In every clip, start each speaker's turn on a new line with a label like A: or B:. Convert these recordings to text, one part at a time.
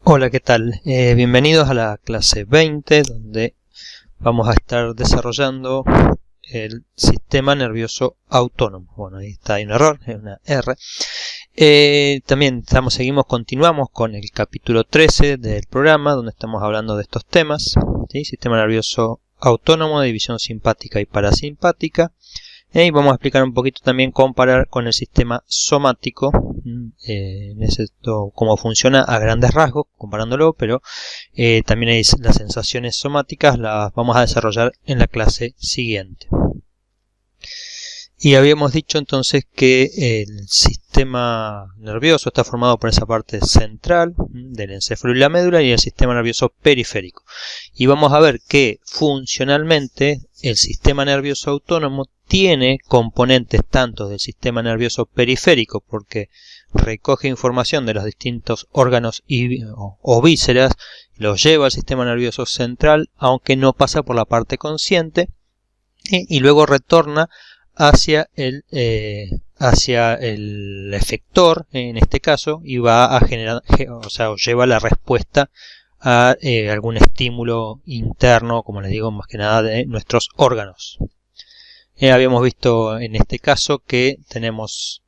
A: Hola, ¿qué tal? Bienvenidos a la clase 20, donde vamos a estar desarrollando el sistema nervioso autónomo. Bueno, ahí está, hay un error, es una R. También continuamos con el capítulo 13 del programa, donde estamos hablando de estos temas, ¿sí? Sistema nervioso autónomo, división simpática y parasimpática. Y vamos a explicar un poquito también comparar con el sistema somático, cómo funciona a grandes rasgos, comparándolo, pero también hay las sensaciones somáticas, las vamos a desarrollar en la clase siguiente. Y habíamos dicho entonces que el sistema nervioso está formado por esa parte central del encéfalo y la médula y el sistema nervioso periférico. Y vamos a ver que funcionalmente el sistema nervioso autónomo tiene componentes tanto del sistema nervioso periférico, porque recoge información de los distintos órganos o vísceras, los lleva al sistema nervioso central, aunque no pasa por la parte consciente, y luego retorna hacia el efector, en este caso, y va a generar, lleva la respuesta a algún estímulo interno, como les digo, más que nada de nuestros órganos. Habíamos visto en este caso que tenemos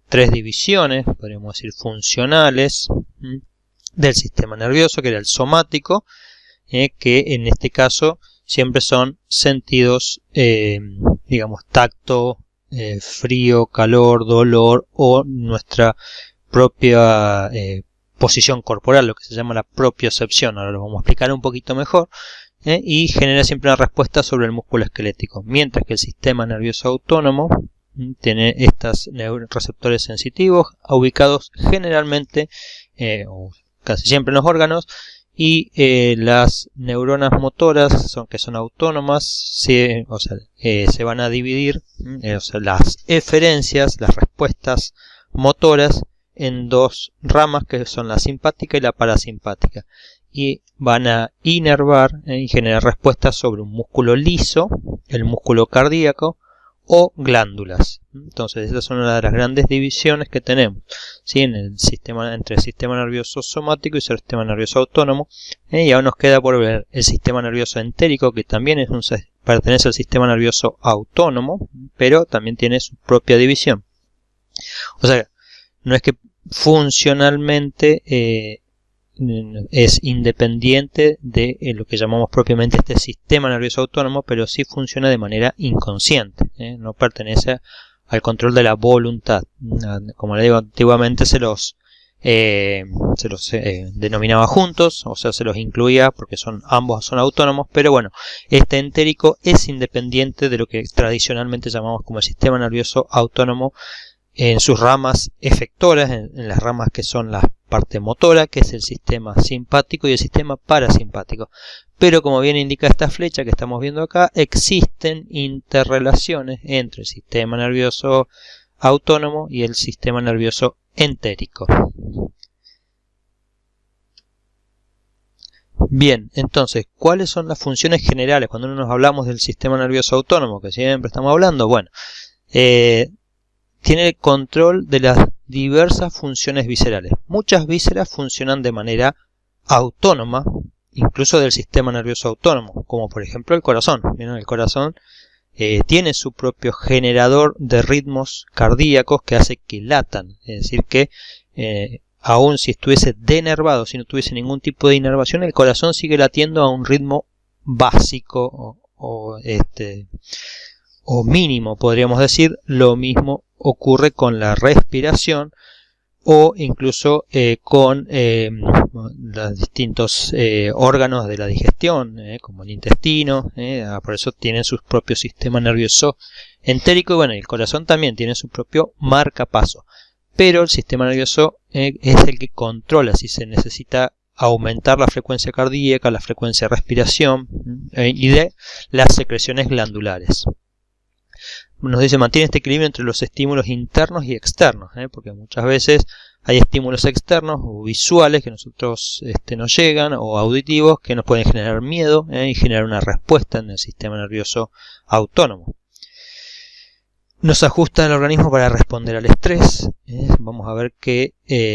A: tres divisiones, podríamos decir funcionales, del sistema nervioso, que era el somático, que en este caso siempre son sentidos, digamos, tacto, frío, calor, dolor o nuestra propia posición corporal, lo que se llama la propiocepción. Ahora lo vamos a explicar un poquito mejor. Y genera siempre una respuesta sobre el músculo esquelético, mientras que el sistema nervioso autónomo tiene estos receptores sensitivos ubicados generalmente o casi siempre en los órganos, y las neuronas motoras que son autónomas se van a dividir, las eferencias, las respuestas motoras, en dos ramas que son la simpática y la parasimpática, y van a inervar y generar respuestas sobre un músculo liso, el músculo cardíaco o glándulas. Entonces, estas son una de las grandes divisiones que tenemos, ¿sí? entre el sistema nervioso somático y el sistema nervioso autónomo. Y ahora nos queda por ver el sistema nervioso entérico, que también pertenece al sistema nervioso autónomo, pero también tiene su propia división. O sea, no es que funcionalmente es independiente de lo que llamamos propiamente este sistema nervioso autónomo, pero sí funciona de manera inconsciente, no pertenece al control de la voluntad. Como le digo, antiguamente se los denominaba juntos, o sea, se los incluía porque ambos son autónomos, pero bueno, este entérico es independiente de lo que tradicionalmente llamamos como el sistema nervioso autónomo, en sus ramas efectoras, en las ramas que son la parte motora, que es el sistema simpático y el sistema parasimpático. Pero como bien indica esta flecha que estamos viendo acá, existen interrelaciones entre el sistema nervioso autónomo y el sistema nervioso entérico. Bien, entonces, ¿cuáles son las funciones generales cuando nos hablamos del sistema nervioso autónomo, que siempre estamos hablando? Bueno, tiene el control de las diversas funciones viscerales. Muchas vísceras funcionan de manera autónoma, incluso del sistema nervioso autónomo, como por ejemplo el corazón. ¿Vieron? El corazón tiene su propio generador de ritmos cardíacos que hace que latan. Es decir, que aun si estuviese denervado, si no tuviese ningún tipo de inervación, el corazón sigue latiendo a un ritmo básico o mínimo, podríamos decir. Lo mismo ocurre con la respiración o incluso con los distintos órganos de la digestión, como el intestino. Por eso tienen su propio sistema nervioso entérico, y bueno, el corazón también tiene su propio marcapaso, pero el sistema nervioso es el que controla si se necesita aumentar la frecuencia cardíaca, la frecuencia de respiración y de las secreciones glandulares. Nos dice, mantiene este equilibrio entre los estímulos internos y externos, porque muchas veces hay estímulos externos o visuales que nosotros nos llegan, o auditivos que nos pueden generar miedo y generar una respuesta en el sistema nervioso autónomo. Nos ajusta el organismo para responder al estrés. Vamos a ver que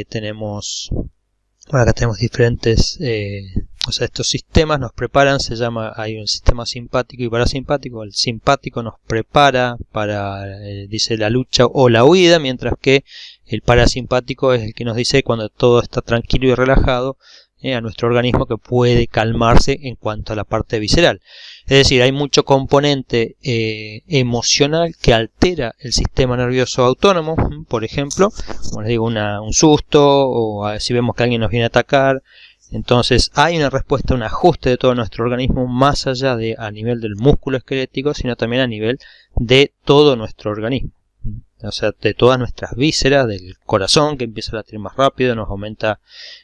A: tenemos Bueno, acá tenemos diferentes, o sea, estos sistemas nos preparan, hay un sistema simpático y parasimpático. El simpático nos prepara para, dice, la lucha o la huida, mientras que el parasimpático es el que nos dice cuando todo está tranquilo y relajado, a nuestro organismo, que puede calmarse en cuanto a la parte visceral. Es decir, hay mucho componente emocional que altera el sistema nervioso autónomo. Por ejemplo, como les digo, un susto, o si vemos que alguien nos viene a atacar. Entonces hay una respuesta, un ajuste de todo nuestro organismo, más allá de a nivel del músculo esquelético, sino también a nivel de todo nuestro organismo. O sea, de todas nuestras vísceras, del corazón que empieza a latir más rápido, nos aumenta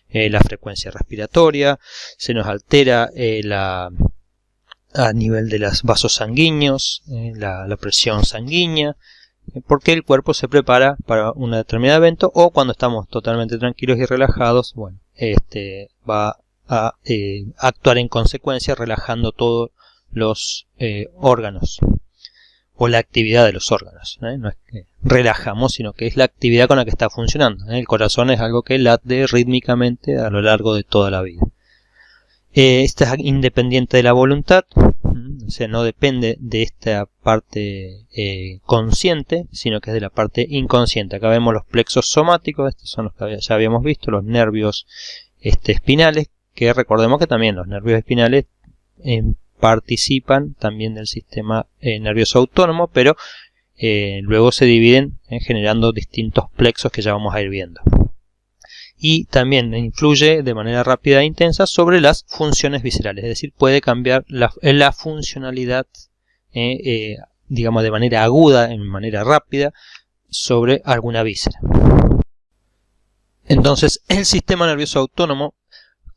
A: la frecuencia respiratoria, se nos altera a nivel de los vasos sanguíneos, la presión sanguínea, porque el cuerpo se prepara para un determinado evento, o cuando estamos totalmente tranquilos y relajados, bueno, va a actuar en consecuencia, relajando todos los órganos, o la actividad de los órganos. No es que relajamos, sino que es la actividad con la que está funcionando. El corazón es algo que late rítmicamente a lo largo de toda la vida. Esta es independiente de la voluntad, o sea, no depende de esta parte consciente, sino que es de la parte inconsciente. Acá vemos los plexos somáticos, estos son los que ya habíamos visto, los nervios espinales, que recordemos que también los nervios espinales participan también del sistema nervioso autónomo, pero luego se dividen generando distintos plexos que ya vamos a ir viendo. Y también influye de manera rápida e intensa sobre las funciones viscerales, es decir, puede cambiar la funcionalidad, digamos, de manera aguda, en manera rápida, sobre alguna víscera. Entonces, el sistema nervioso autónomo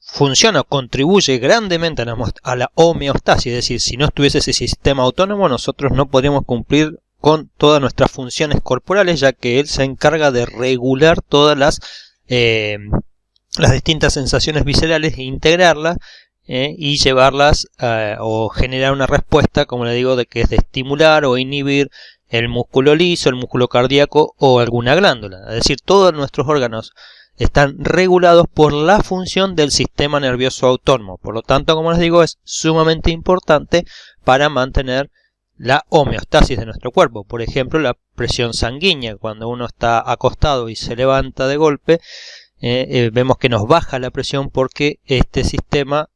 A: funciona, contribuye grandemente a la homeostasis, es decir, si no estuviese ese sistema autónomo, nosotros no podríamos cumplir con todas nuestras funciones corporales, ya que él se encarga de regular todas las distintas sensaciones viscerales e integrarlas y llevarlas o generar una respuesta, como le digo, de que es de estimular o inhibir el músculo liso, el músculo cardíaco o alguna glándula. Es decir, todos nuestros órganos están regulados por la función del sistema nervioso autónomo. Por lo tanto, como les digo, es sumamente importante para mantener la homeostasis de nuestro cuerpo. Por ejemplo, la presión sanguínea. Cuando uno está acostado y se levanta de golpe, vemos que nos baja la presión porque este sistema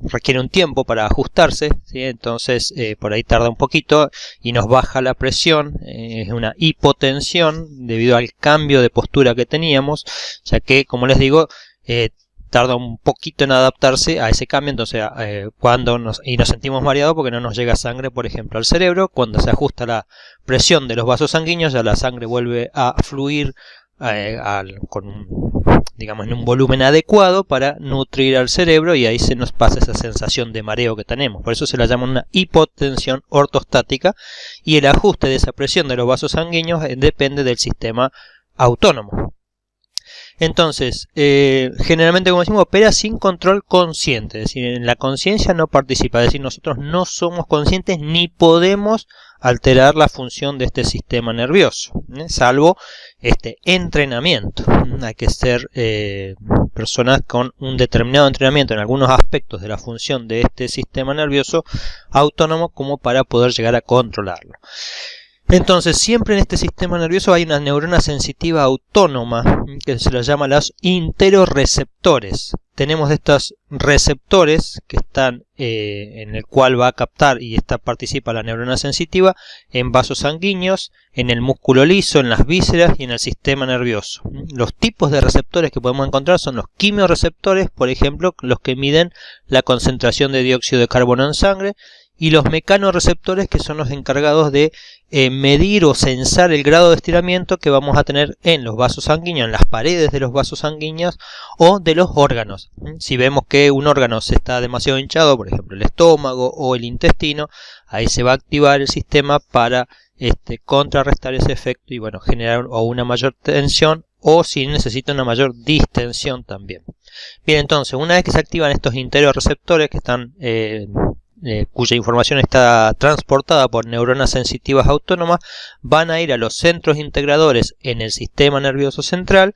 A: requiere un tiempo para ajustarse, ¿sí? Entonces por ahí tarda un poquito y nos baja la presión. Es una hipotensión debido al cambio de postura que teníamos, ya que, como les digo, tarda un poquito en adaptarse a ese cambio. Entonces cuando nos sentimos mareados porque no nos llega sangre, por ejemplo, al cerebro. Cuando se ajusta la presión de los vasos sanguíneos, ya la sangre vuelve a fluir digamos, en un volumen adecuado para nutrir al cerebro, y ahí se nos pasa esa sensación de mareo que tenemos. Por eso se la llama una hipotensión ortostática, y el ajuste de esa presión de los vasos sanguíneos depende del sistema autónomo. Entonces, generalmente, como decimos, opera sin control consciente, es decir, en la conciencia no participa, es decir, nosotros no somos conscientes ni podemos alterar la función de este sistema nervioso, salvo este entrenamiento. Hay que ser personas con un determinado entrenamiento en algunos aspectos de la función de este sistema nervioso autónomo como para poder llegar a controlarlo. Entonces, siempre en este sistema nervioso hay una neurona sensitiva autónoma que se les llama los interoreceptores. Tenemos estos receptores que están en el cual va a captar y participa la neurona sensitiva en vasos sanguíneos, en el músculo liso, en las vísceras y en el sistema nervioso. Los tipos de receptores que podemos encontrar son los quimiorreceptores, por ejemplo, los que miden la concentración de dióxido de carbono en sangre, y los mecanorreceptores, que son los encargados de medir o censar el grado de estiramiento que vamos a tener en los vasos sanguíneos, en las paredes de los vasos sanguíneos o de los órganos. Si vemos que un órgano se está demasiado hinchado, por ejemplo el estómago o el intestino, ahí se va a activar el sistema para contrarrestar ese efecto y, bueno, generar o una mayor tensión, o si necesita una mayor distensión también. Bien, entonces, una vez que se activan estos interoreceptores que están cuya información está transportada por neuronas sensitivas autónomas, van a ir a los centros integradores en el sistema nervioso central,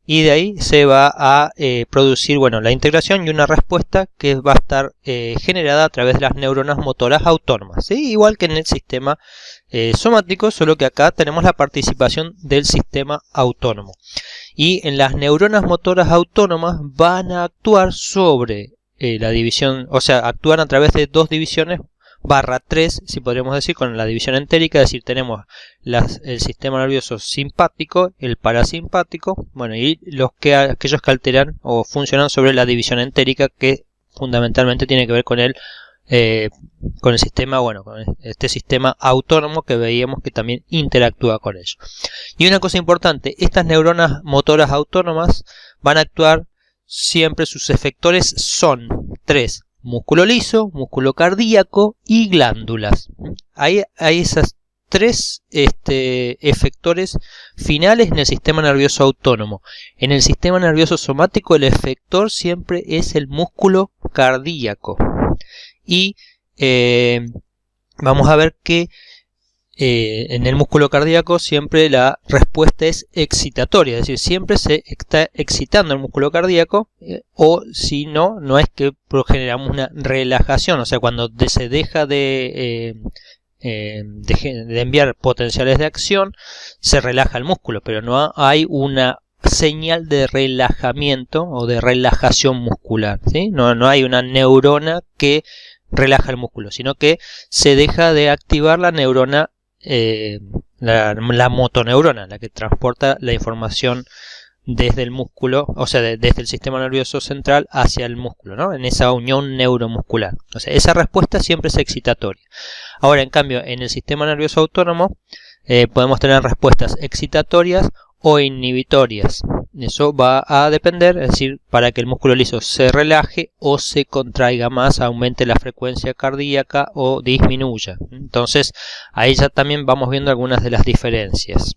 A: y de ahí se va a producir, bueno, la integración y una respuesta que va a estar generada a través de las neuronas motoras autónomas, ¿sí? Igual que en el sistema somático, solo que acá tenemos la participación del sistema autónomo. Y en las neuronas motoras autónomas van a actuar sobre la división, o sea, actúan a través de dos divisiones /3, si podríamos decir, con la división entérica, es decir, tenemos el sistema nervioso simpático, el parasimpático, bueno, y aquellos que alteran o funcionan sobre la división entérica, que fundamentalmente tiene que ver con el sistema, bueno, con este sistema autónomo que veíamos que también interactúa con ello. Y una cosa importante, estas neuronas motoras autónomas van a actuar siempre, sus efectores son 3: músculo liso, músculo cardíaco y glándulas. Hay esas 3 efectores finales en el sistema nervioso autónomo. En el sistema nervioso somático el efector siempre es el músculo cardíaco. Y vamos a ver que en el músculo cardíaco siempre la respuesta es excitatoria, es decir, siempre se está excitando el músculo cardíaco, o si no, no es que generamos una relajación, o sea, cuando se deja de enviar potenciales de acción, se relaja el músculo, pero no hay una señal de relajamiento o de relajación muscular, ¿sí? No hay una neurona que relaja el músculo, sino que se deja de activar la neurona, la motoneurona, la que transporta la información desde el músculo, o sea, desde el sistema nervioso central hacia el músculo, ¿no? En esa unión neuromuscular. O sea, esa respuesta siempre es excitatoria. Ahora, en cambio, en el sistema nervioso autónomo podemos tener respuestas excitatorias o inhibitorias. Eso va a depender, es decir, para que el músculo liso se relaje o se contraiga más, aumente la frecuencia cardíaca o disminuya. Entonces, ahí ya también vamos viendo algunas de las diferencias.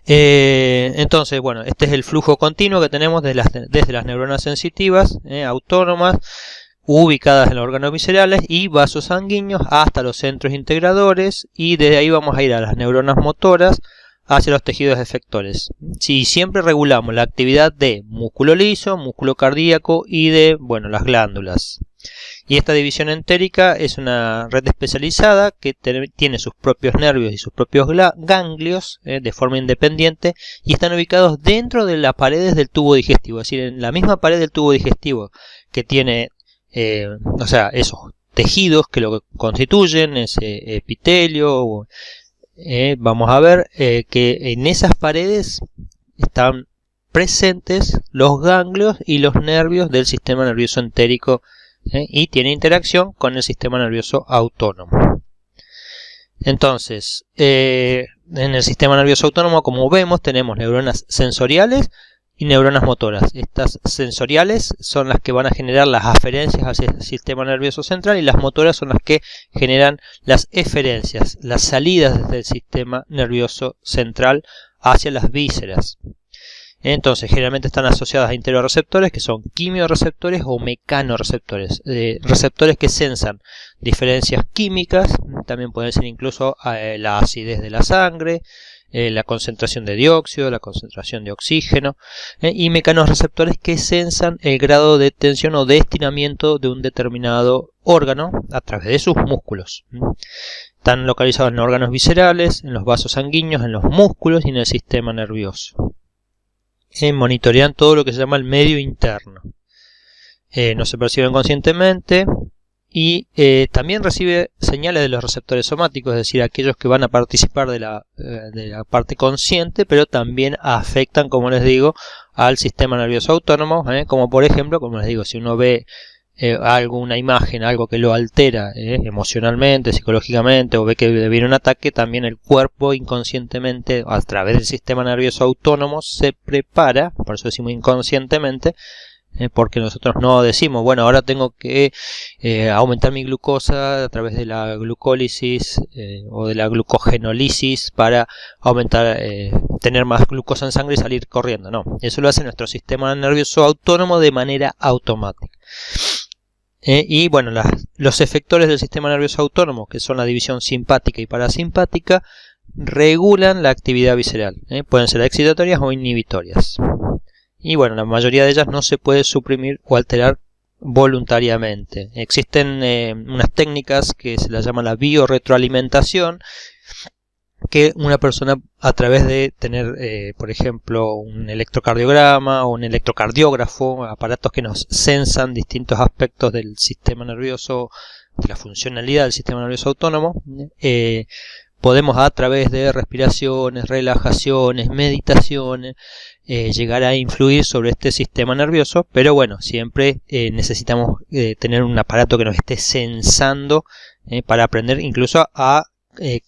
A: Entonces, bueno, este es el flujo continuo que tenemos desde las neuronas sensitivas autónomas, ubicadas en los órganos viscerales y vasos sanguíneos, hasta los centros integradores, y desde ahí vamos a ir a las neuronas motoras hacia los tejidos efectores. Si siempre regulamos la actividad de músculo liso, músculo cardíaco y de, bueno, las glándulas. Y esta división entérica es una red especializada que tiene sus propios nervios y sus propios ganglios de forma independiente, y están ubicados dentro de las paredes del tubo digestivo, es decir, en la misma pared del tubo digestivo que tiene, o sea, esos tejidos que lo constituyen, ese epitelio. Vamos a ver que en esas paredes están presentes los ganglios y los nervios del sistema nervioso entérico, y tiene interacción con el sistema nervioso autónomo. Entonces, en el sistema nervioso autónomo, como vemos, tenemos neuronas sensoriales y neuronas motoras. Estas sensoriales son las que van a generar las aferencias hacia el sistema nervioso central, y las motoras son las que generan las eferencias, las salidas desde el sistema nervioso central hacia las vísceras. Entonces, generalmente están asociadas a interoreceptores, que son quimioreceptores o mecanoreceptores, receptores que sensan diferencias químicas, también pueden ser incluso la acidez de la sangre, la concentración de dióxido, la concentración de oxígeno, y mecanorreceptores que sensan el grado de tensión o de estiramiento de un determinado órgano a través de sus músculos. Están localizados en órganos viscerales, en los vasos sanguíneos, en los músculos y en el sistema nervioso. Monitorean todo lo que se llama el medio interno. No se perciben conscientemente, y también recibe señales de los receptores somáticos, es decir, aquellos que van a participar de la parte consciente, pero también afectan, como les digo, al sistema nervioso autónomo, como por ejemplo, como les digo, si uno ve alguna imagen, algo que lo altera emocionalmente, psicológicamente, o ve que viene un ataque, también el cuerpo inconscientemente, a través del sistema nervioso autónomo, se prepara, por eso decimos inconscientemente, porque nosotros no decimos, bueno, ahora tengo que aumentar mi glucosa a través de la glucólisis o de la glucogenólisis para aumentar, tener más glucosa en sangre y salir corriendo. No, eso lo hace nuestro sistema nervioso autónomo de manera automática. Y bueno, los efectores del sistema nervioso autónomo, que son la división simpática y parasimpática, regulan la actividad visceral. Pueden ser excitatorias o inhibitorias. Y bueno, la mayoría de ellas no se puede suprimir o alterar voluntariamente. Existen unas técnicas que se las llama la biorretroalimentación, que una persona, a través de tener, por ejemplo, un electrocardiograma o un electrocardiógrafo, aparatos que nos censan distintos aspectos del sistema nervioso, de la funcionalidad del sistema nervioso autónomo, podemos, a través de respiraciones, relajaciones, meditaciones, llegar a influir sobre este sistema nervioso, pero bueno, siempre necesitamos tener un aparato que nos esté censando para aprender incluso a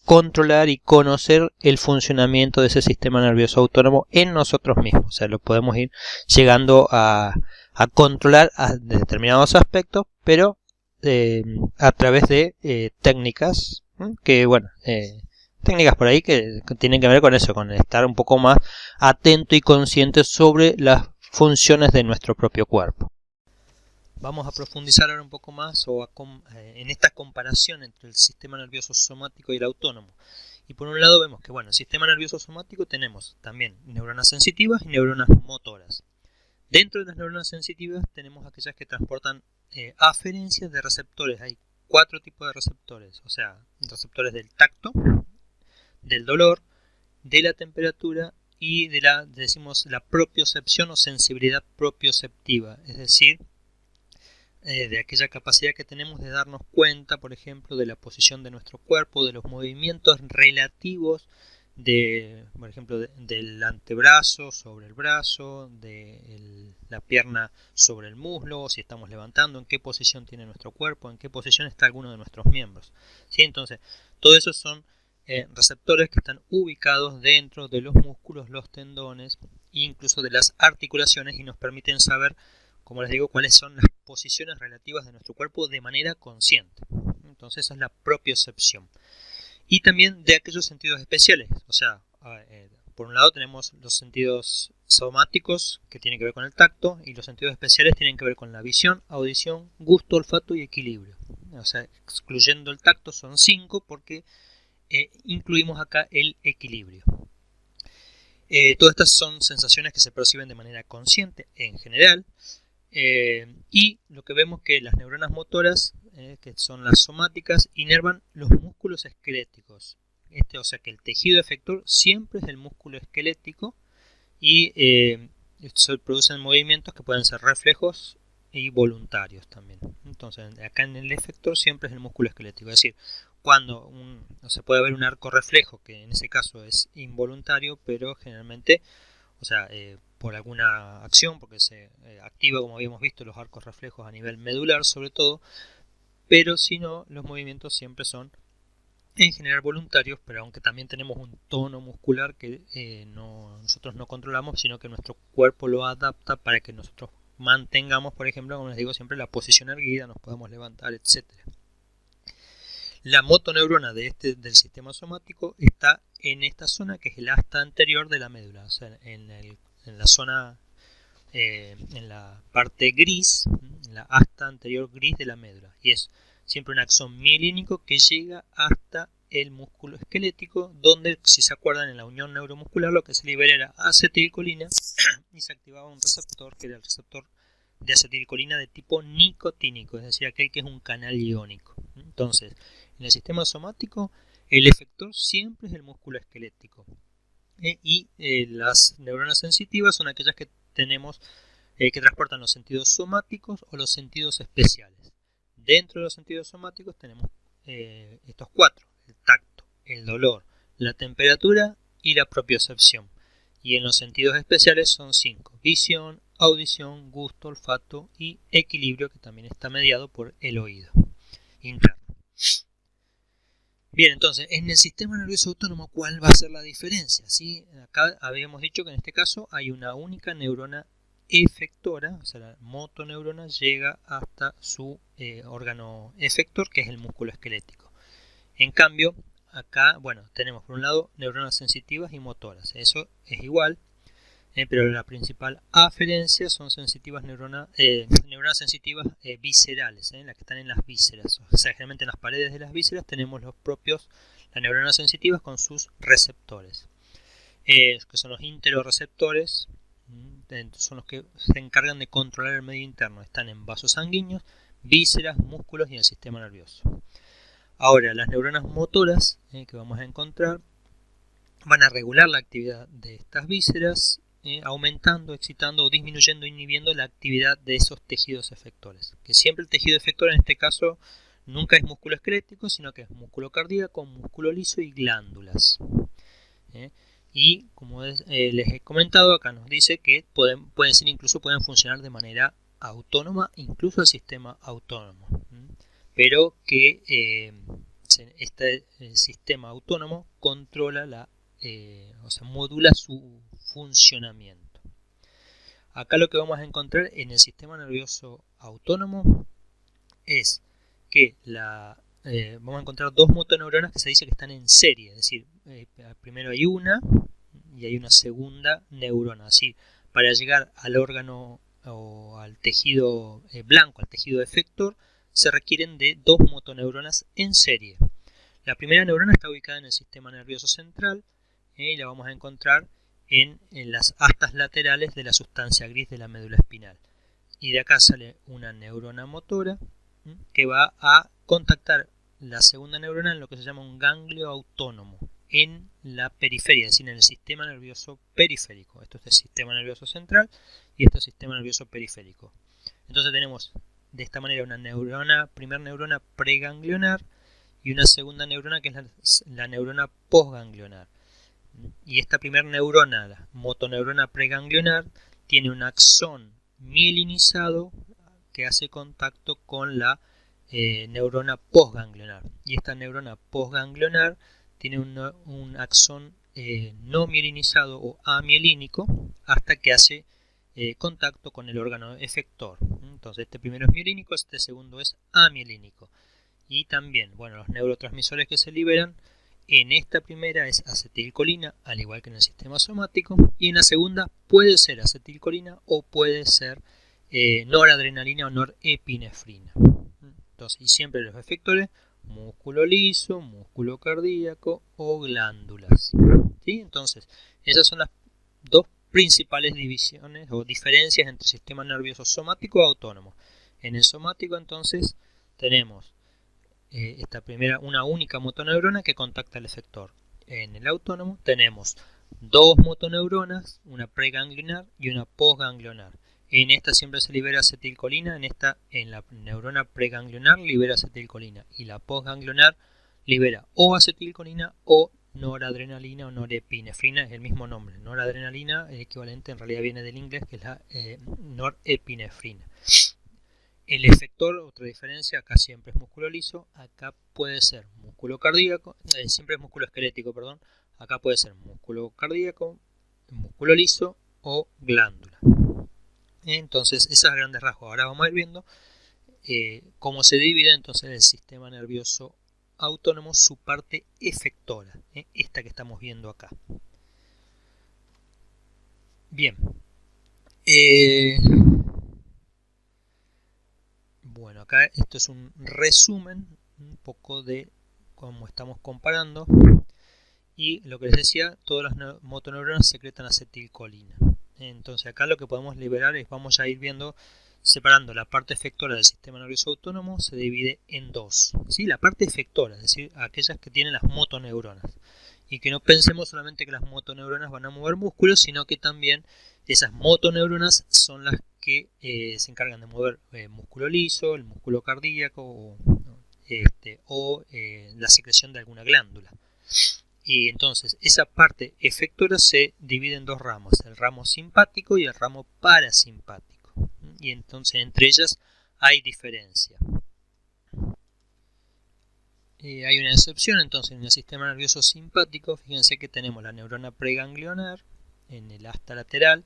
A: controlar y conocer el funcionamiento de ese sistema nervioso autónomo en nosotros mismos. O sea, lo podemos ir llegando a controlar a determinados aspectos, pero a través de técnicas que, bueno, técnicas por ahí que tienen que ver con eso, con estar un poco más atento y consciente sobre las funciones de nuestro propio cuerpo. Vamos a profundizar ahora un poco más en esta comparación entre el sistema nervioso somático y el autónomo. Y por un lado vemos que, bueno, el sistema nervioso somático tenemos también neuronas sensitivas y neuronas motoras. Dentro de las neuronas sensitivas tenemos aquellas que transportan aferencias de receptores. Hay 4 tipos de receptores, o sea, receptores del tacto, del dolor, de la temperatura y de la propiocepción o sensibilidad propioceptiva, es decir, de aquella capacidad que tenemos de darnos cuenta, por ejemplo, de la posición de nuestro cuerpo, de los movimientos relativos, por ejemplo, del antebrazo sobre el brazo, de la pierna sobre el muslo, si estamos levantando, en qué posición tiene nuestro cuerpo, en qué posición está alguno de nuestros miembros. ¿Sí? Entonces, todo eso son receptores que están ubicados dentro de los músculos, los tendones e incluso de las articulaciones, y nos permiten saber, como les digo, cuáles son las posiciones relativas de nuestro cuerpo de manera consciente. Entonces esa es la propiocepción. Y también de aquellos sentidos especiales. O sea, por un lado tenemos los sentidos somáticos, que tienen que ver con el tacto, y los sentidos especiales tienen que ver con la visión, audición, gusto, olfato y equilibrio. O sea, excluyendo el tacto son 5 porque incluimos acá el equilibrio. Todas estas son sensaciones que se perciben de manera consciente en general. Y lo que vemos que las neuronas motoras, que son las somáticas, inervan los músculos esqueléticos. O sea que el tejido efector siempre es el músculo esquelético, y se producen movimientos que pueden ser reflejos y voluntarios también. Entonces acá en el efector siempre es el músculo esquelético, es decir, cuando se puede ver un arco reflejo, que en ese caso es involuntario, pero generalmente, o sea, por alguna acción, porque se activa, como habíamos visto, los arcos reflejos a nivel medular sobre todo, pero si no, los movimientos siempre son en general voluntarios, pero aunque también tenemos un tono muscular que nosotros no controlamos, sino que nuestro cuerpo lo adapta para que nosotros mantengamos, por ejemplo, como les digo siempre, la posición erguida, nos podemos levantar, etc. La motoneurona del sistema somático está en esta zona, que es el asta anterior de la médula, o sea, en la zona, en la parte gris, en la asta anterior gris de la médula, y es siempre un axón mielínico que llega hasta el músculo esquelético, donde, si se acuerdan, en la unión neuromuscular lo que se libera era acetilcolina y se activaba un receptor que era el receptor de acetilcolina de tipo nicotínico, es decir, aquel que es un canal iónico. Entonces, en el sistema somático, el efector siempre es el músculo esquelético. Y las neuronas sensitivas son aquellas que tenemos que transportan los sentidos somáticos o los sentidos especiales. Dentro de los sentidos somáticos tenemos estos 4: el tacto, el dolor, la temperatura y la propiocepción. Y en los sentidos especiales son 5: visión, audición, gusto, olfato y equilibrio, que también está mediado por el oído interno. Bien, entonces, en el sistema nervioso autónomo, ¿cuál va a ser la diferencia? ¿Sí? Acá habíamos dicho que en este caso hay una única neurona efectora, o sea, la motoneurona llega hasta su órgano efector, que es el músculo esquelético. En cambio, acá, bueno, tenemos por un lado neuronas sensitivas y motoras, eso es igual. pero la principal aferencia son sensitivas neuronas sensitivas viscerales, las que están en las vísceras. O sea, generalmente en las paredes de las vísceras tenemos las neuronas sensitivas con sus receptores, que son los interoreceptores, son los que se encargan de controlar el medio interno. Están en vasos sanguíneos, vísceras, músculos y en el sistema nervioso. Ahora, las neuronas motoras que vamos a encontrar van a regular la actividad de estas vísceras, aumentando, excitando o disminuyendo, inhibiendo la actividad de esos tejidos efectores. Que siempre el tejido efector en este caso nunca es músculo esquelético, sino que es músculo cardíaco, músculo liso y glándulas. Y como les he comentado, acá nos dice que pueden funcionar de manera autónoma, incluso el sistema autónomo. Pero que este sistema autónomo controla modula su funcionamiento. Acá lo que vamos a encontrar en el sistema nervioso autónomo es que vamos a encontrar dos motoneuronas que se dice que están en serie, es decir, primero hay una y hay una segunda neurona. Así, para llegar al órgano o al tejido blanco, al tejido efector, se requieren de dos motoneuronas en serie. La primera neurona está ubicada en el sistema nervioso central y la vamos a encontrar en las astas laterales de la sustancia gris de la médula espinal. Y de acá sale una neurona motora que va a contactar la segunda neurona en lo que se llama un ganglio autónomo en la periferia, es decir, en el sistema nervioso periférico. Esto es el sistema nervioso central y esto es el sistema nervioso periférico. Entonces tenemos de esta manera una primera neurona preganglionar y una segunda neurona que es la neurona postganglionar. Y esta primera neurona, la motoneurona preganglionar, tiene un axón mielinizado que hace contacto con la neurona postganglionar. Y esta neurona postganglionar tiene un axón no mielinizado o amielínico hasta que hace contacto con el órgano efector. Entonces este primero es mielínico, este segundo es amielínico. Y también, los neurotransmisores que se liberan en esta primera es acetilcolina, al igual que en el sistema somático, y en la segunda puede ser acetilcolina o puede ser noradrenalina o norepinefrina. Entonces, y siempre los efectores, músculo liso, músculo cardíaco o glándulas. ¿Sí? Entonces, esas son las dos principales divisiones o diferencias entre sistema nervioso somático y autónomo. En el somático, entonces, tenemos una única motoneurona que contacta al efector. En el autónomo tenemos dos motoneuronas, una preganglionar y una postganglionar. En esta siempre se libera acetilcolina, en la neurona preganglionar libera acetilcolina y la postganglionar libera o acetilcolina o noradrenalina o norepinefrina, es el mismo nombre. Noradrenalina, el equivalente en realidad viene del inglés, que es la norepinefrina. El efector, otra diferencia, acá siempre es músculo liso, acá puede ser músculo cardíaco, siempre es músculo esquelético, perdón, acá puede ser músculo cardíaco, músculo liso o glándula. Entonces, esas grandes rasgos. Ahora vamos a ir viendo cómo se divide entonces el sistema nervioso autónomo, su parte efectora, esta que estamos viendo acá. Bien. Bueno, acá esto es un resumen un poco de cómo estamos comparando. Y lo que les decía, todas las motoneuronas secretan acetilcolina. Entonces acá lo que podemos liberar es, vamos a ir viendo, separando la parte efectora del sistema nervioso autónomo, se divide en dos. ¿Sí? La parte efectora, es decir, aquellas que tienen las motoneuronas. Y que no pensemos solamente que las motoneuronas van a mover músculos, sino que también esas motoneuronas son las que se encargan de mover músculo liso, el músculo cardíaco o la secreción de alguna glándula. Y entonces esa parte efectora se divide en dos ramos, el ramo simpático y el ramo parasimpático. Y entonces entre ellas hay diferencia. Hay una excepción, entonces en el sistema nervioso simpático, fíjense que tenemos la neurona preganglionar en el asta lateral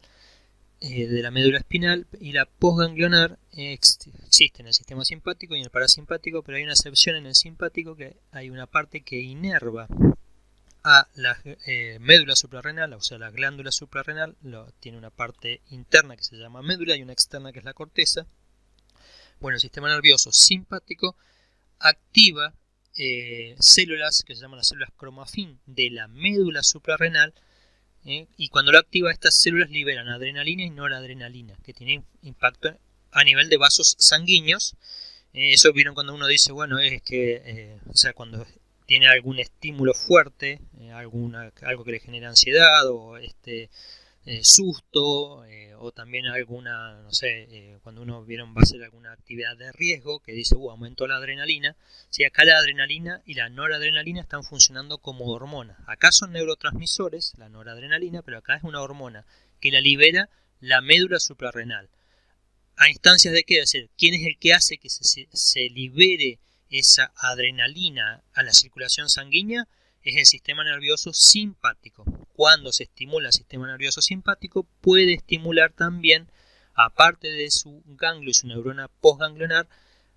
A: de la médula espinal, y la postganglionar existe en el sistema simpático y en el parasimpático, pero hay una excepción en el simpático, que hay una parte que inerva a la médula suprarrenal, o sea, la glándula suprarrenal tiene una parte interna que se llama médula y una externa que es la corteza. Bueno, el sistema nervioso simpático activa células que se llaman las células cromafin de la médula suprarrenal, y cuando lo activa, estas células liberan adrenalina y noradrenalina, que tienen impacto a nivel de vasos sanguíneos. Eso vieron cuando uno dice, bueno, es que, o sea, cuando tiene algún estímulo fuerte, algo que le genera ansiedad o susto, o también alguna, no sé, cuando uno va a hacer alguna actividad de riesgo que dice, aumentó la adrenalina. Si acá la adrenalina y la noradrenalina están funcionando como hormonas. Acá son neurotransmisores, la noradrenalina, pero acá es una hormona que la libera la médula suprarrenal. A instancias de qué, es decir, ¿quién es el que hace que se libere esa adrenalina a la circulación sanguínea? Es el sistema nervioso simpático. Cuando se estimula el sistema nervioso simpático, puede estimular también, aparte de su ganglio y su neurona postganglionar,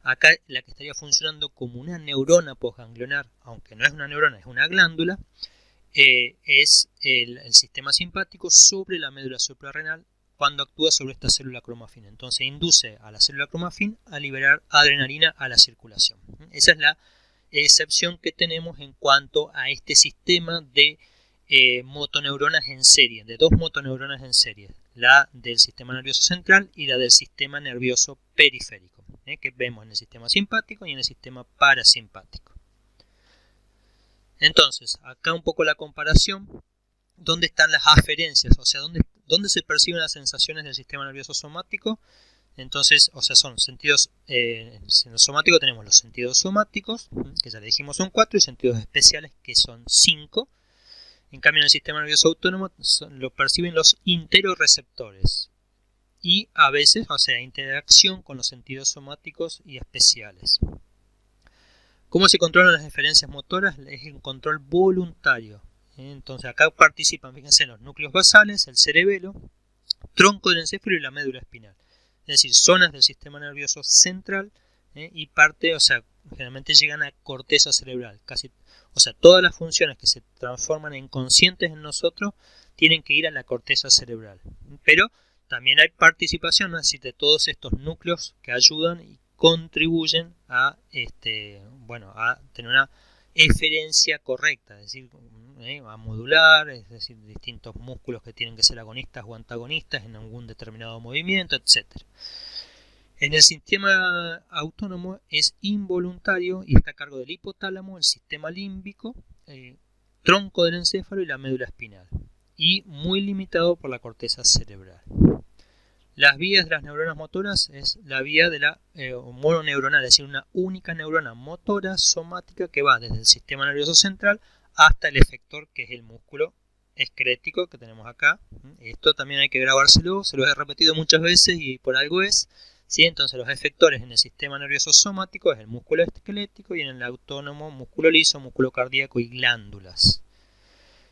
A: acá la que estaría funcionando como una neurona postganglionar, aunque no es una neurona, es una glándula, es el sistema simpático sobre la médula suprarrenal cuando actúa sobre esta célula cromafin. Entonces induce a la célula cromafin a liberar adrenalina a la circulación. Esa es la excepción que tenemos en cuanto a este sistema de motoneuronas en serie, de dos motoneuronas en serie, la del sistema nervioso central y la del sistema nervioso periférico, que vemos en el sistema simpático y en el sistema parasimpático. Entonces, acá un poco la comparación, ¿dónde están las aferencias? O sea, ¿dónde se perciben las sensaciones del sistema nervioso somático? Entonces, o sea, son sentidos, en el somático tenemos los sentidos somáticos, que ya le dijimos son 4, y sentidos especiales, que son 5. En cambio, en el sistema nervioso autónomo lo perciben los interoreceptores. Y a veces, o sea, interacción con los sentidos somáticos y especiales. ¿Cómo se controlan las diferencias motoras? Es un control voluntario. Entonces acá participan, fíjense, los núcleos basales, el cerebelo, tronco del encéfalo y la médula espinal. Es decir, zonas del sistema nervioso central, y parte, o sea, generalmente llegan a corteza cerebral. O sea, todas las funciones que se transforman en conscientes en nosotros tienen que ir a la corteza cerebral. Pero también hay participación, es decir, de todos estos núcleos que ayudan y contribuyen a, a tener una eferencia correcta, es decir, a modular, es decir, distintos músculos que tienen que ser agonistas o antagonistas en algún determinado movimiento, etc. En el sistema autónomo es involuntario y está a cargo del hipotálamo, el sistema límbico, el tronco del encéfalo y la médula espinal, y muy limitado por la corteza cerebral. Las vías de las neuronas motoras es la vía de la mononeuronal, es decir, una única neurona motora somática que va desde el sistema nervioso central hasta el efector, que es el músculo esquelético que tenemos acá. Esto también hay que grabárselo, se lo he repetido muchas veces y por algo es. ¿Sí? Entonces los efectores en el sistema nervioso somático es el músculo esquelético y en el autónomo músculo liso, músculo cardíaco y glándulas.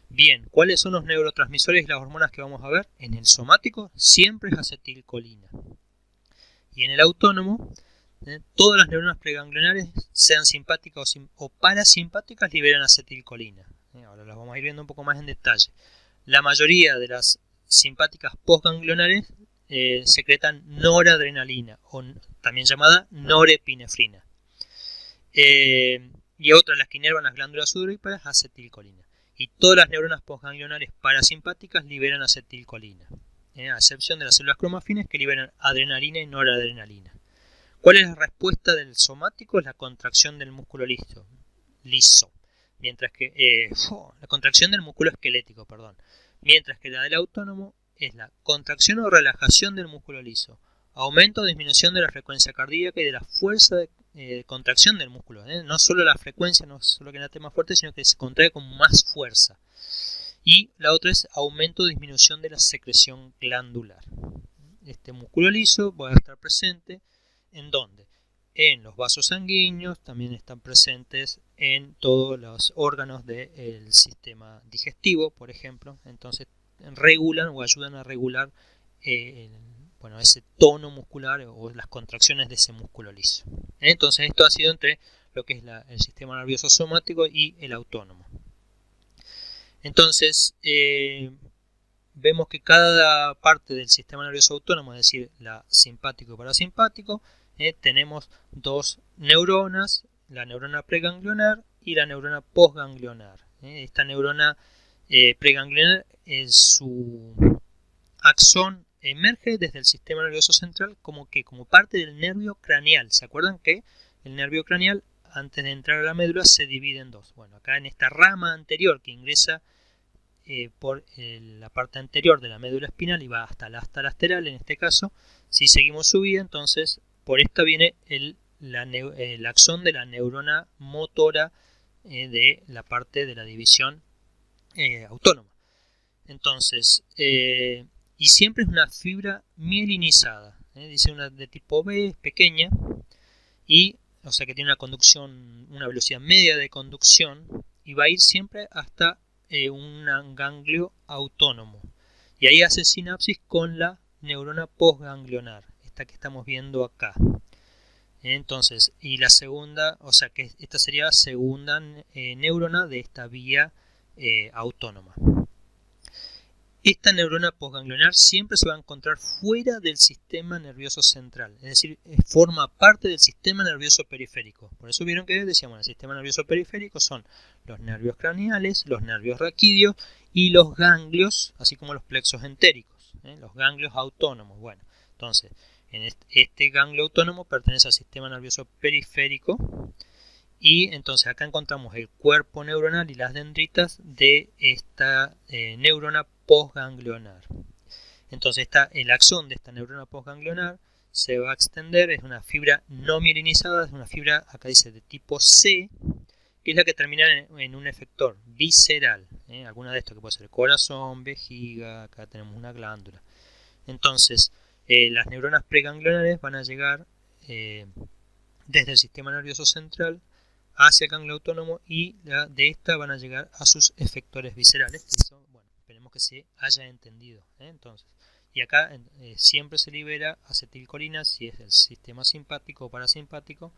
A: Bien, ¿cuáles son los neurotransmisores y las hormonas que vamos a ver? En el somático siempre es acetilcolina. Y en el autónomo, todas las neuronas preganglionares, sean simpáticas o parasimpáticas, liberan acetilcolina. Ahora las vamos a ir viendo un poco más en detalle. La mayoría de las simpáticas postganglionares secretan noradrenalina, o también llamada norepinefrina. Y otras, las que inervan las glándulas sudoríparas, acetilcolina. Y todas las neuronas postganglionares parasimpáticas liberan acetilcolina, a excepción de las células cromafines que liberan adrenalina y noradrenalina. ¿Cuál es la respuesta del somático? Es la contracción del músculo liso, mientras que la contracción del músculo esquelético, mientras que la del autónomo es la contracción o relajación del músculo liso, aumento o disminución de la frecuencia cardíaca y de la fuerza de contracción del músculo, no solo la frecuencia, no solo que late más fuerte, sino que se contrae con más fuerza. Y la otra es aumento o disminución de la secreción glandular. Este músculo liso va a estar presente ¿en dónde? En los vasos sanguíneos, también están presentes en todos los órganos del sistema digestivo, por ejemplo. Entonces regulan o ayudan a regular ese tono muscular o las contracciones de ese músculo liso. Entonces esto ha sido entre lo que es el sistema nervioso somático y el autónomo. Entonces, vemos que cada parte del sistema nervioso autónomo, es decir, la simpático y parasimpático, tenemos dos neuronas, la neurona preganglionar y la neurona postganglionar. Esta neurona preganglionar, su axón emerge desde el sistema nervioso central como parte del nervio craneal. ¿Se acuerdan que el nervio craneal, antes de entrar a la médula, se divide en dos? Bueno, acá en esta rama anterior que ingresa por la parte anterior de la médula espinal y va hasta la asta lateral, en este caso, si seguimos subida, entonces por esta viene el axón de la neurona motora de la parte de la división autónoma. Entonces, y siempre es una fibra mielinizada, dice una de tipo B, es pequeña, y o sea que tiene una conducción, una velocidad media de conducción, y va a ir siempre hasta un ganglio autónomo, y ahí hace sinapsis con la neurona postganglionar, esta que estamos viendo acá. Entonces, y la segunda, o sea que esta sería la segunda neurona de esta vía autónoma. Esta neurona postganglionar siempre se va a encontrar fuera del sistema nervioso central, es decir, forma parte del sistema nervioso periférico. Por eso vieron que decíamos, el sistema nervioso periférico son los nervios craneales, los nervios raquídeos y los ganglios, así como los plexos entéricos, los ganglios autónomos. Bueno, entonces, en este ganglio autónomo pertenece al sistema nervioso periférico. Y entonces acá encontramos el cuerpo neuronal y las dendritas de esta neurona postganglionar. Entonces el axón de esta neurona postganglionar se va a extender, es una fibra no mielinizada, es una fibra, acá dice, de tipo C, que es la que termina en un efector visceral. Alguna de estos que puede ser corazón, vejiga, acá tenemos una glándula. Entonces, las neuronas preganglionares van a llegar desde el sistema nervioso central hacia el ganglio autónomo y de esta van a llegar a sus efectores viscerales. Eso, bueno, esperemos que se haya entendido. Entonces, y acá siempre se libera acetilcolina si es el sistema simpático o parasimpático,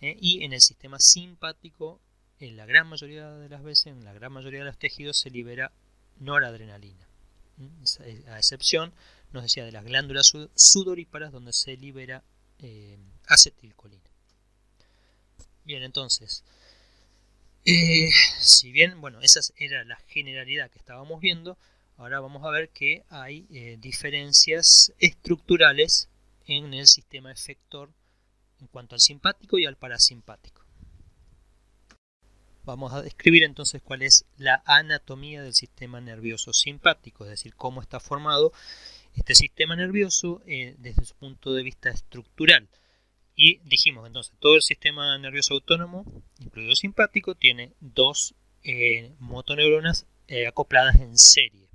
A: y en el sistema simpático, en la gran mayoría de las veces, en la gran mayoría de los tejidos, se libera noradrenalina. A excepción, nos decía, de las glándulas sudoríparas, donde se libera acetilcolina. Bien, entonces, si bien, bueno, esa era la generalidad que estábamos viendo, ahora vamos a ver que hay diferencias estructurales en el sistema efector en cuanto al simpático y al parasimpático. Vamos a describir entonces cuál es la anatomía del sistema nervioso simpático, es decir, cómo está formado este sistema nervioso desde su punto de vista estructural. Y dijimos entonces, todo el sistema nervioso autónomo, incluido el simpático, tiene dos motoneuronas acopladas en serie.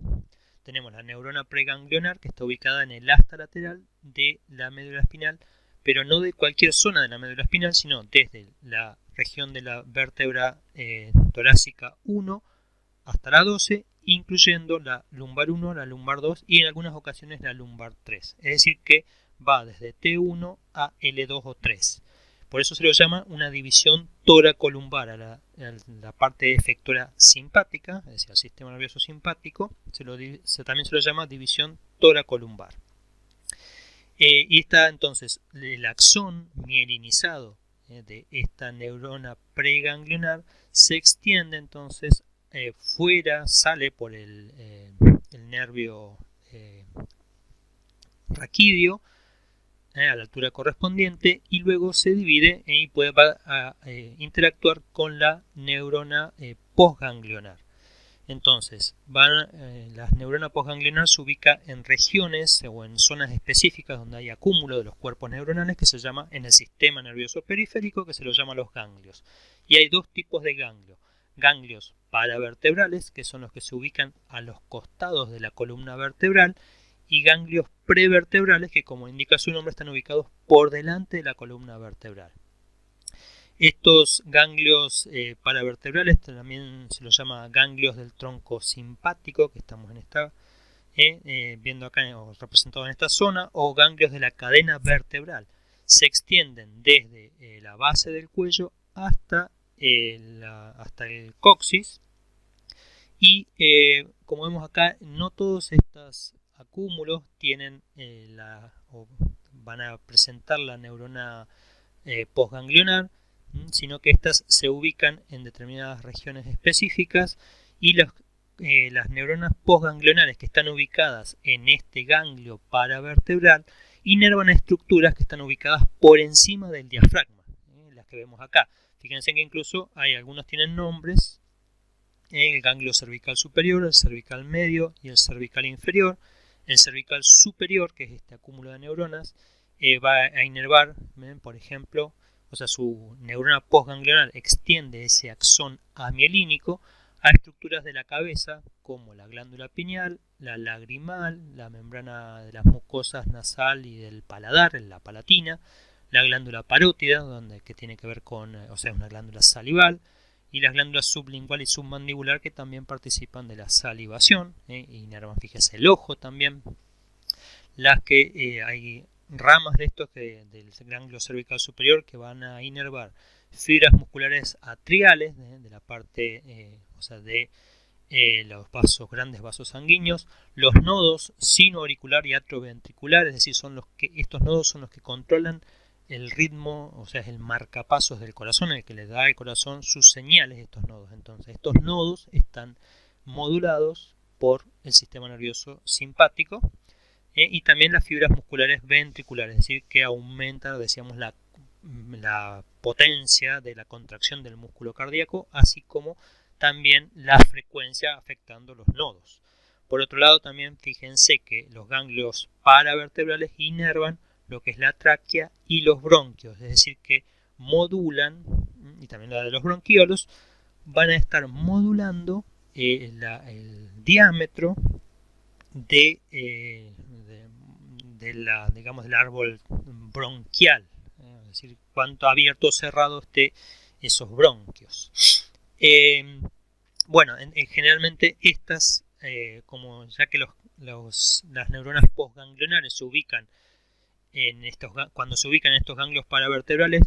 A: Tenemos la neurona preganglionar, que está ubicada en el asta lateral de la médula espinal, pero no de cualquier zona de la médula espinal, sino desde la región de la vértebra torácica 1 hasta la 12, incluyendo la lumbar 1, la lumbar 2 y en algunas ocasiones la lumbar 3. Es decir que va desde T1 a L2 o 3. Por eso se lo llama una división toracolumbar a la parte efectora simpática, es decir, al sistema nervioso simpático, también se lo llama división toracolumbar. Y está entonces el axón mielinizado de esta neurona preganglionar, se extiende entonces fuera, sale por el nervio raquídeo a la altura correspondiente y luego se divide y puede interactuar con la neurona postganglionar. Entonces, las neuronas postganglionar se ubican en regiones o en zonas específicas donde hay acúmulo de los cuerpos neuronales que se llama en el sistema nervioso periférico, que se lo llama los ganglios. Y hay dos tipos de ganglios. Ganglios paravertebrales, que son los que se ubican a los costados de la columna vertebral, y ganglios prevertebrales, que como indica su nombre están ubicados por delante de la columna vertebral. Estos ganglios paravertebrales también se los llama ganglios del tronco simpático, que estamos en esta viendo acá o representados en esta zona, o ganglios de la cadena vertebral. Se extienden desde la base del cuello hasta el coxis Y como vemos acá, no todos estos acúmulos tienen o van a presentar la neurona postganglionar, sino que estas se ubican en determinadas regiones específicas y las neuronas postganglionares que están ubicadas en este ganglio paravertebral inervan estructuras que están ubicadas por encima del diafragma, las que vemos acá. Fíjense que incluso hay algunos tienen nombres, el ganglio cervical superior, el cervical medio y el cervical inferior. El cervical superior, que es este acúmulo de neuronas, va a inervar, por ejemplo, o sea, su neurona postganglionar extiende ese axón amielínico a estructuras de la cabeza como la glándula pineal, la lagrimal, la membrana de las mucosas nasal y del paladar, la palatina, la glándula parótida, que tiene que ver con, o sea, una glándula salival, y las glándulas sublingual y submandibular que también participan de la salivación, inervan, fíjese, el ojo también. Las que hay ramas de estos del ganglio cervical superior que van a inervar fibras musculares atriales de la parte, o sea, de los grandes vasos sanguíneos, los nodos sinoauricular y atrioventricular, es decir, estos nodos son los que controlan el ritmo, o sea, es el marcapasos del corazón, el que le da al corazón sus señales, estos nodos. Entonces, estos nodos están modulados por el sistema nervioso simpático y también las fibras musculares ventriculares, es decir, que aumenta, decíamos, la potencia de la contracción del músculo cardíaco, así como también la frecuencia afectando los nodos. Por otro lado, también fíjense que los ganglios paravertebrales inervan lo que es la tráquea y los bronquios, es decir, que modulan, y también la de los bronquiolos, van a estar modulando el diámetro digamos, del árbol bronquial, es decir, cuánto abierto o cerrado esté esos bronquios. Bueno, generalmente estas, como ya que las neuronas postganglionares se ubican cuando se ubican en estos ganglios paravertebrales,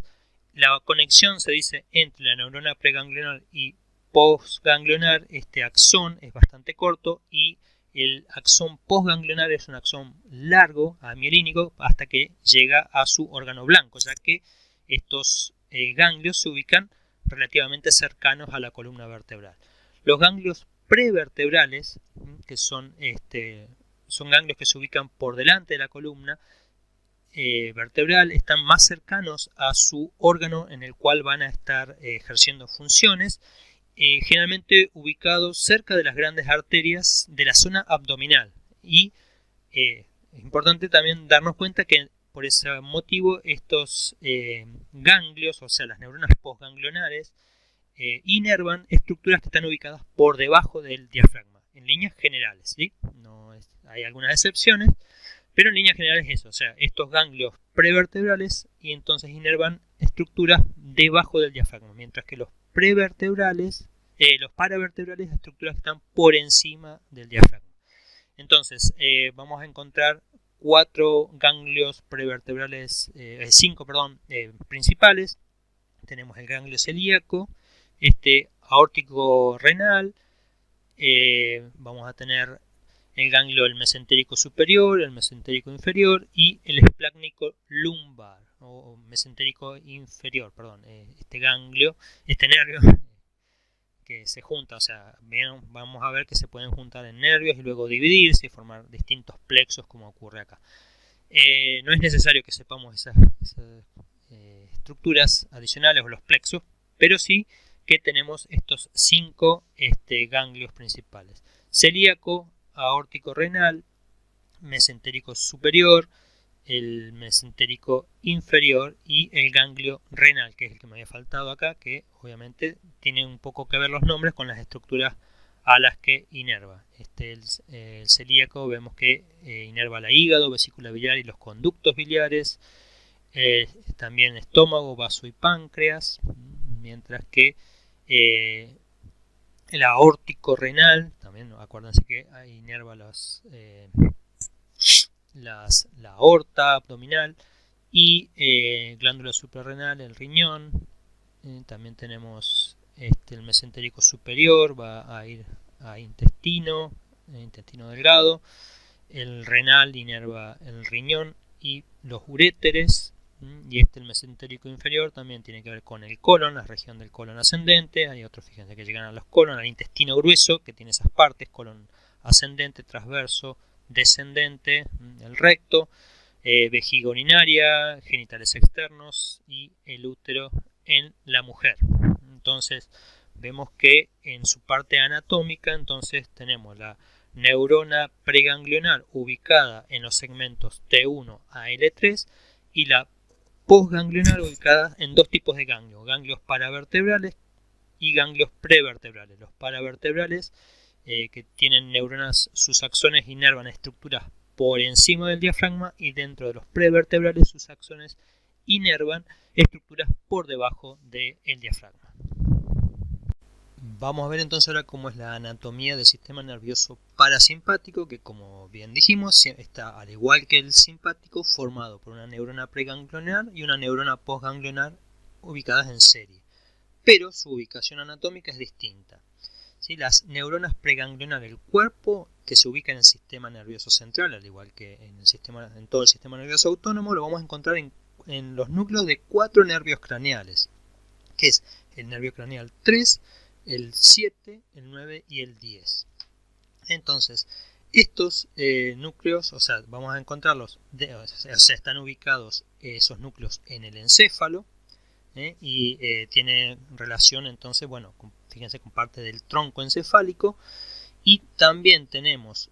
A: la conexión se dice entre la neurona preganglionar y postganglionar, este axón es bastante corto y el axón postganglionar es un axón largo, amielínico, hasta que llega a su órgano blanco, ya que estos ganglios se ubican relativamente cercanos a la columna vertebral. Los ganglios prevertebrales, que son ganglios que se ubican por delante de la columna vertebral, están más cercanos a su órgano en el cual van a estar ejerciendo funciones, generalmente ubicados cerca de las grandes arterias de la zona abdominal. Y es importante también darnos cuenta que por ese motivo estos ganglios, o sea, las neuronas postganglionares, inervan estructuras que están ubicadas por debajo del diafragma, en líneas generales, ¿sí? Hay algunas excepciones, pero en líneas generales es eso, o sea, estos ganglios prevertebrales y entonces inervan estructuras debajo del diafragma, mientras que los paravertebrales, estructuras que están por encima del diafragma. Entonces, vamos a encontrar 5 ganglios prevertebrales, principales. Tenemos el ganglio celíaco, aórtico renal, vamos a tener el ganglio del mesentérico superior, el mesentérico inferior y el esplácnico lumbar o mesentérico inferior, perdón, este nervio que se junta, o sea, vamos a ver que se pueden juntar en nervios y luego dividirse y formar distintos plexos como ocurre acá. No es necesario que sepamos esas estructuras adicionales o los plexos, pero sí que tenemos estos 5 ganglios principales: celíaco, aórtico renal, mesentérico superior, el mesentérico inferior y el ganglio renal, que es el que me había faltado acá, que obviamente tiene un poco que ver los nombres con las estructuras a las que inerva. El celíaco vemos que inerva la hígado, vesícula biliar y los conductos biliares, también estómago, vaso y páncreas, mientras que el aórtico renal, también acuérdense que inerva la aorta abdominal y glándula suprarrenal, el riñón. También tenemos el mesentérico superior, va a ir a intestino, intestino delgado. El renal inerva el riñón y los uréteres, y el mesentérico inferior también tiene que ver con el colon, la región del colon ascendente. Hay otros, fíjense, que llegan a los colon, al intestino grueso, que tiene esas partes: colon ascendente, transverso, descendente, el recto, vejiga urinaria, genitales externos y el útero en la mujer. Entonces vemos que en su parte anatómica entonces tenemos la neurona preganglionar ubicada en los segmentos T1 a L3 y la postganglionar ubicada en dos tipos de ganglios: ganglios paravertebrales y ganglios prevertebrales. Los paravertebrales, que tienen neuronas, sus axones inervan estructuras por encima del diafragma, y dentro de los prevertebrales sus axones inervan estructuras por debajo del diafragma. Vamos a ver entonces ahora cómo es la anatomía del sistema nervioso parasimpático, que, como bien dijimos, está, al igual que el simpático, formado por una neurona preganglionar y una neurona postganglionar ubicadas en serie, pero su ubicación anatómica es distinta. ¿Sí? Las neuronas preganglionar del cuerpo, que se ubican en el sistema nervioso central, al igual que en todo el sistema nervioso autónomo, lo vamos a encontrar en los núcleos de 4 nervios craneales, que es el nervio craneal 3, el 7, el 9 y el 10. Entonces, estos núcleos, vamos a encontrarlos, están ubicados esos núcleos en el encéfalo, y tiene relación entonces, fíjense, con parte del tronco encefálico. Y también tenemos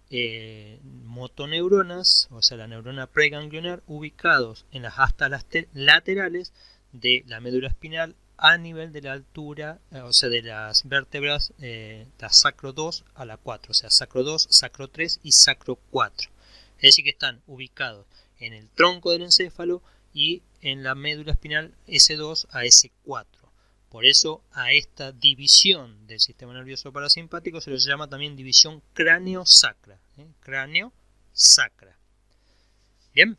A: motoneuronas, la neurona preganglionar, ubicados en las astas laterales de la médula espinal, a nivel de la altura, de las vértebras, la sacro 2 a la 4, sacro 2, sacro 3 y sacro 4. Es decir, que están ubicados en el tronco del encéfalo y en la médula espinal S2 a S4. Por eso a esta división del sistema nervioso parasimpático se le llama también división cráneo-sacra. Cráneo-sacra. Bien.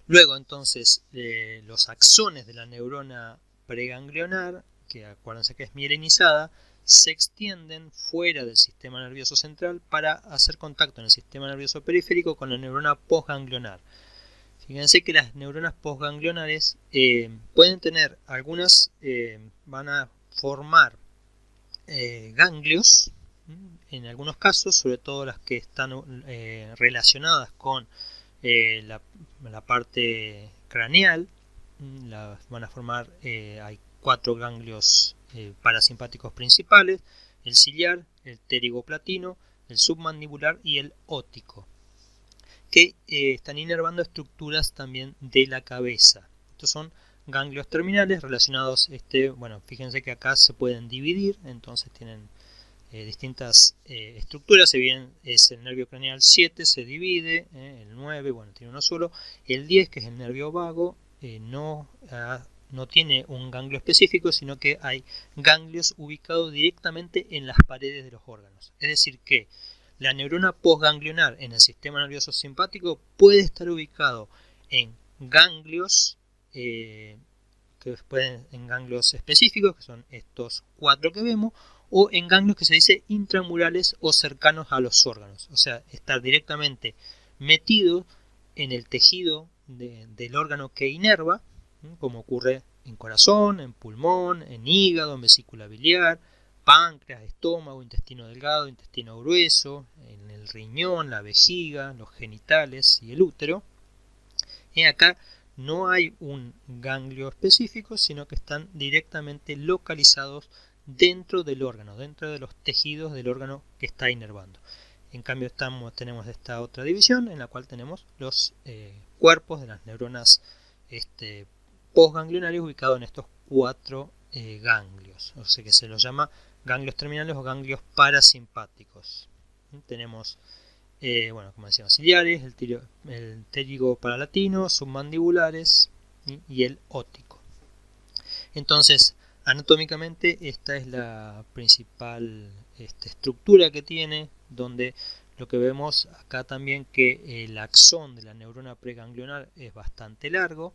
A: Luego entonces los axones de la neurona preganglionar, que acuérdense que es mielinizada, se extienden fuera del sistema nervioso central para hacer contacto en el sistema nervioso periférico con la neurona postganglionar. Fíjense que las neuronas postganglionares pueden tener, algunas van a formar ganglios, en algunos casos, sobre todo las que están relacionadas con la parte craneal, van a formar, hay 4 ganglios parasimpáticos principales: el ciliar, el pterigoplatino, el submandibular y el óptico, que están inervando estructuras también de la cabeza. Estos son ganglios terminales relacionados, fíjense que acá se pueden dividir, entonces tienen distintas estructuras. Si bien es el nervio craneal 7, se divide, el 9, tiene uno solo, el 10, que es el nervio vago, no tiene un ganglio específico, sino que hay ganglios ubicados directamente en las paredes de los órganos. Es decir que la neurona postganglionar en el sistema nervioso simpático puede estar ubicado en ganglios, en ganglios específicos, que son estos 4 que vemos, o en ganglios que se dice intramurales o cercanos a los órganos, estar directamente metido en el tejido del órgano que inerva, como ocurre en corazón, en pulmón, en hígado, en vesícula biliar, páncreas, estómago, intestino delgado, intestino grueso, en el riñón, la vejiga, los genitales y el útero. Y acá no hay un ganglio específico, sino que están directamente localizados dentro del órgano, dentro de los tejidos del órgano que está inervando. En cambio tenemos esta otra división, en la cual tenemos los cuerpos de las neuronas postganglionarios ubicados en estos 4 ganglios, que se los llama ganglios terminales o ganglios parasimpáticos. Tenemos, como decíamos, ciliares, el pterigopalatino, submandibulares y el óptico. Entonces, anatómicamente esta es la principal estructura que tiene, donde lo que vemos acá también, que el axón de la neurona preganglionar es bastante largo,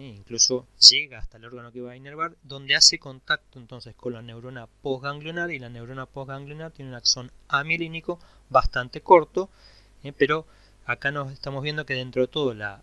A: incluso llega hasta el órgano que va a inervar, donde hace contacto entonces con la neurona postganglionar, y la neurona postganglionar tiene un axón amielínico bastante corto, pero acá nos estamos viendo que dentro de todo la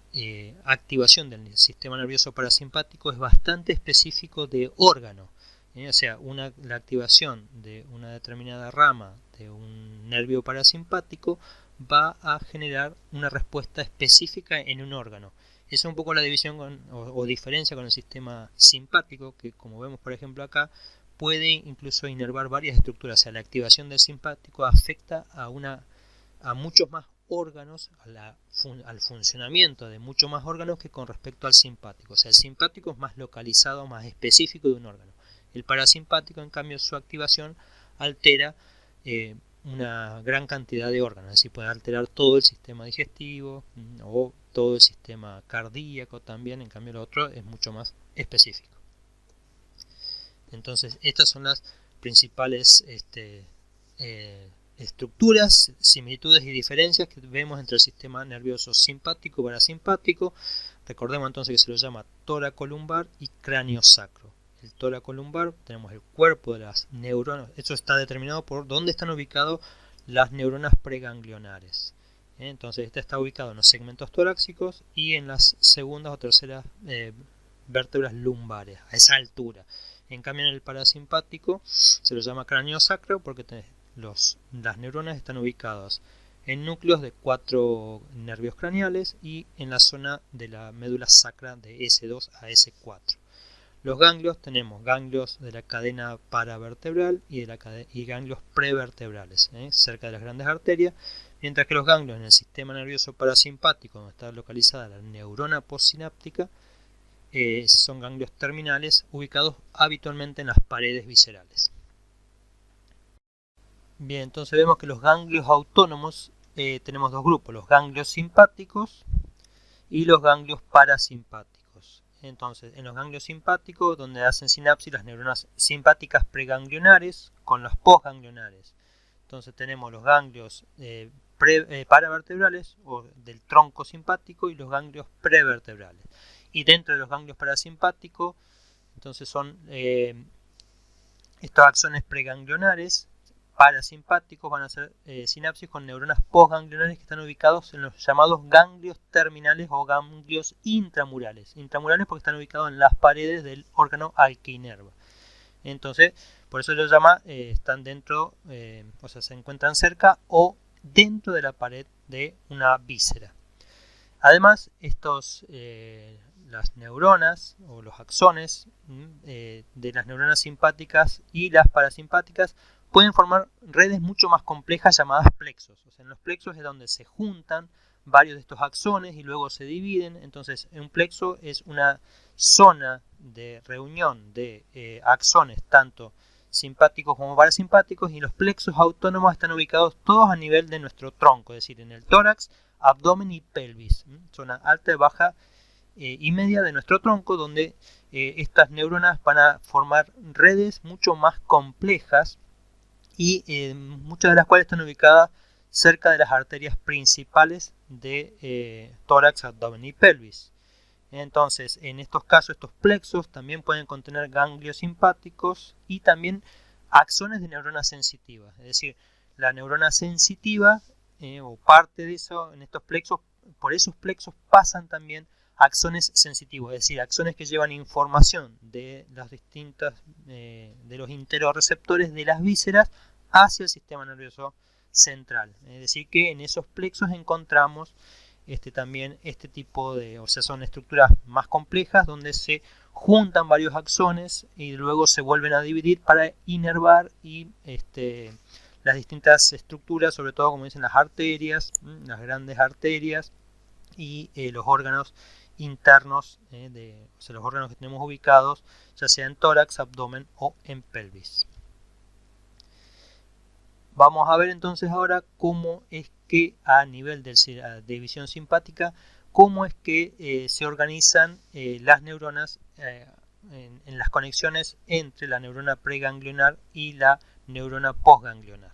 A: activación del sistema nervioso parasimpático es bastante específico de órgano. O sea, la activación de una determinada rama de un nervio parasimpático va a generar una respuesta específica en un órgano. Esa es un poco la división o diferencia con el sistema simpático, que como vemos por ejemplo acá, puede incluso inervar varias estructuras. O sea, la activación del simpático afecta a muchos más órganos, al funcionamiento de muchos más órganos que con respecto al simpático. O sea, el simpático es más localizado, más específico de un órgano. El parasimpático, en cambio, su activación altera una gran cantidad de órganos, es decir, puede alterar todo el sistema digestivo o todo el sistema cardíaco también. En cambio, lo otro es mucho más específico. Entonces, estas son las principales estructuras, similitudes y diferencias que vemos entre el sistema nervioso simpático y parasimpático. Recordemos entonces que se lo llama toracolumbar y cráneo sacro. El toracolumbar, tenemos el cuerpo de las neuronas. Esto está determinado por dónde están ubicadas las neuronas preganglionares. Entonces, este está ubicado en los segmentos torácicos y en las segundas o terceras vértebras lumbares, a esa altura. En cambio, en el parasimpático se lo llama cráneo sacro porque las neuronas están ubicadas en núcleos de 4 nervios craneales y en la zona de la médula sacra de S2 a S4. Los ganglios, tenemos ganglios de la cadena paravertebral y ganglios prevertebrales, cerca de las grandes arterias, mientras que los ganglios en el sistema nervioso parasimpático, donde está localizada la neurona postsináptica, son ganglios terminales ubicados habitualmente en las paredes viscerales. Bien, entonces vemos que los ganglios autónomos tenemos dos grupos, los ganglios simpáticos y los ganglios parasimpáticos. Entonces, en los ganglios simpáticos, donde hacen sinapsis las neuronas simpáticas preganglionares con las postganglionares. Entonces tenemos los ganglios paravertebrales o del tronco simpático y los ganglios prevertebrales. Y dentro de los ganglios parasimpáticos, entonces son estos axones preganglionares parasimpáticos van a hacer sinapsis con neuronas postganglionares que están ubicados en los llamados ganglios terminales o ganglios intramurales. Intramurales porque están ubicados en las paredes del órgano al que inerva. Entonces, por eso lo llama, están dentro, o sea, se encuentran cerca o dentro de la pared de una víscera. Además, las neuronas o los axones de las neuronas simpáticas y las parasimpáticas pueden formar redes mucho más complejas llamadas plexos. O sea, en los plexos es donde se juntan varios de estos axones y luego se dividen. Entonces, un plexo es una zona de reunión de axones tanto simpáticos como parasimpáticos, y los plexos autónomos están ubicados todos a nivel de nuestro tronco, es decir, en el tórax, abdomen y pelvis, zona alta, baja y media de nuestro tronco, donde estas neuronas van a formar redes mucho más complejas y muchas de las cuales están ubicadas cerca de las arterias principales de tórax, abdomen y pelvis. Entonces, en estos casos, estos plexos también pueden contener ganglios simpáticos y también axones de neuronas sensitivas. Es decir, la neurona sensitiva o parte de eso, en estos plexos, por esos plexos pasan también axones sensitivos, es decir, axones que llevan información de las distintas, de los interoreceptores de las vísceras hacia el sistema nervioso central. Es decir, que en esos plexos encontramos también este tipo de, o sea, son estructuras más complejas donde se juntan varios axones y luego se vuelven a dividir para inervar y las distintas estructuras, sobre todo como dicen las arterias, las grandes arterias y los órganos internos, o sea, los órganos que tenemos ubicados ya sea en tórax, abdomen o en pelvis. Vamos a ver entonces ahora cómo es que a nivel de la división simpática, cómo es que se organizan las neuronas en las conexiones entre la neurona preganglionar y la neurona postganglionar.